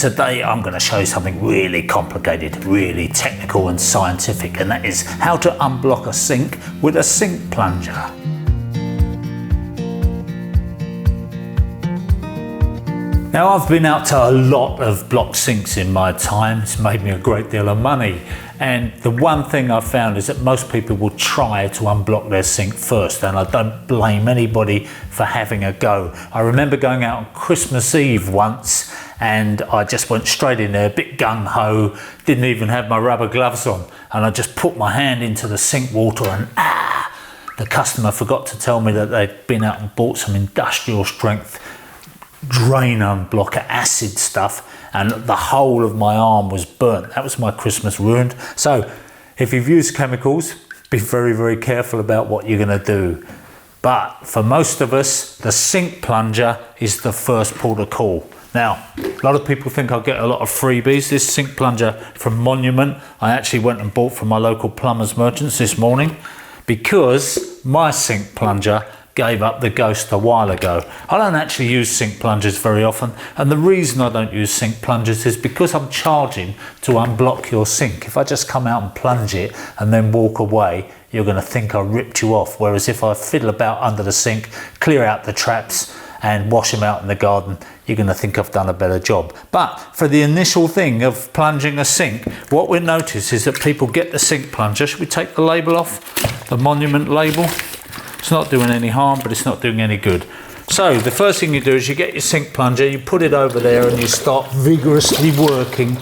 today I'm going to show you something really complicated, really technical and scientific, and that is how to unblock a sink with a sink plunger. Now, I've been out to a lot of blocked sinks in my time. It's made me a great deal of money. And the one thing I've found is that most people will try to unblock their sink first, and I don't blame anybody for having a go. I remember going out on Christmas Eve once and I just went straight in there, a bit gung-ho, didn't even have my rubber gloves on, and I just put my hand into the sink water and the customer forgot to tell me that they'd been out and bought some industrial strength drain unblocker acid stuff, and the whole of my arm was burnt. That was my Christmas ruined. So if you've used chemicals, be very, very careful about what you're going to do. But for most of us, the sink plunger is the first port of call. Now, a lot of people think I'll get a lot of freebies. This sink plunger from Monument, I actually went and bought from my local plumbers merchants this morning because my sink plunger gave up the ghost a while ago. I don't actually use sink plungers very often, and the reason I don't use sink plungers is because I'm charging to unblock your sink. If I just come out and plunge it and then walk away, you're going to think I ripped you off, whereas if I fiddle about under the sink, clear out the traps and wash them out in the garden, you're going to think I've done a better job. But for the initial thing of plunging a sink, what we notice is that people get the sink plunger. Should we take the label off? The Monument label? It's not doing any harm, but it's not doing any good. So the first thing you do is you get your sink plunger, you put it over there and you start vigorously working,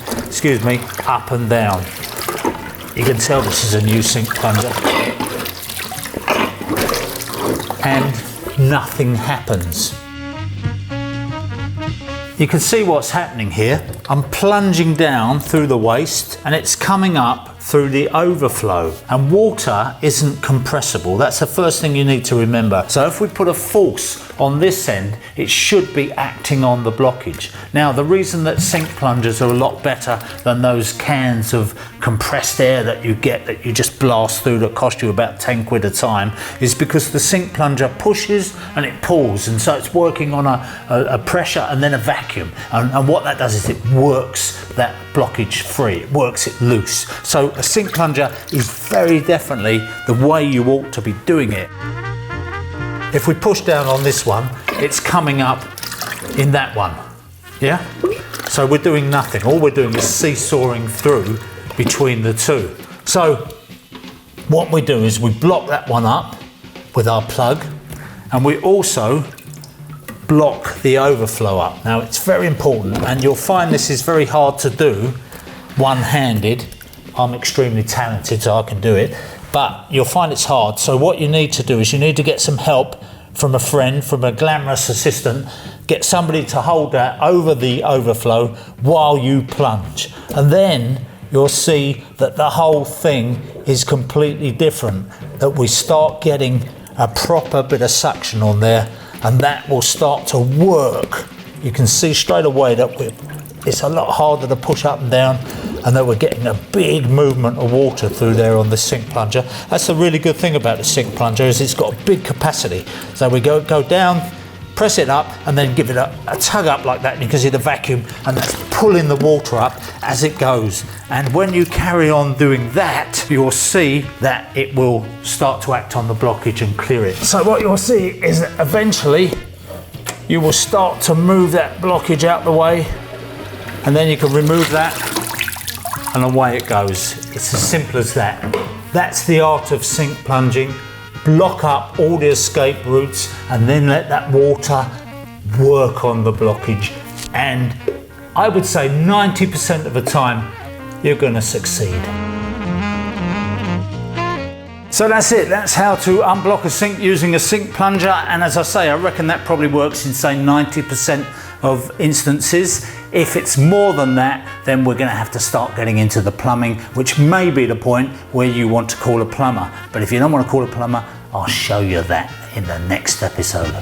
up and down. You can tell this is a new sink plunger. And nothing happens. You can see what's happening here. I'm plunging down through the waste and it's coming up through the overflow, and water isn't compressible. That's the first thing you need to remember. So if we put a force on this end, it should be acting on the blockage. Now, the reason that sink plungers are a lot better than those cans of compressed air that you get that you just blast through that cost you about 10 quid a time is because the sink plunger pushes and it pulls, and so it's working on a pressure and then a vacuum, and what that does is it works that blockage free, it works it loose. So a sink plunger is very definitely the way you ought to be doing it. If we push down on this one, it's coming up in that one, yeah? So we're doing nothing. All we're doing is seesawing through between the two. So what we do is we block that one up with our plug, and we also block the overflow up. Now, it's very important, and you'll find this is very hard to do one-handed. I'm extremely talented, so I can do it, but you'll find it's hard. So what you need to do is you need to get some help from a friend, from a glamorous assistant, get somebody to hold that over the overflow while you plunge. And then you'll see that the whole thing is completely different, that we start getting a proper bit of suction on there, and that will start to work. You can see straight away that it's a lot harder to push up and down, and that we're getting a big movement of water through there on the sink plunger. That's the really good thing about the sink plunger, is it's got a big capacity. So we go down, press it up, and then give it a tug up like that, and you can see the vacuum, and that's pulling the water up as it goes. And when you carry on doing that, you'll see that it will start to act on the blockage and clear it. So what you'll see is that eventually you will start to move that blockage out the way, and then you can remove that, and away it goes. It's as simple as that. That's the art of sink plunging. Block up all the escape routes and then let that water work on the blockage. And I would say 90% of the time, you're going to succeed. So that's it. That's how to unblock a sink using a sink plunger. And as I say, I reckon that probably works in, say, 90% of instances. If it's more than that, then we're going to have to start getting into the plumbing, which may be the point where you want to call a plumber. But if you don't want to call a plumber, I'll show you that in the next episode.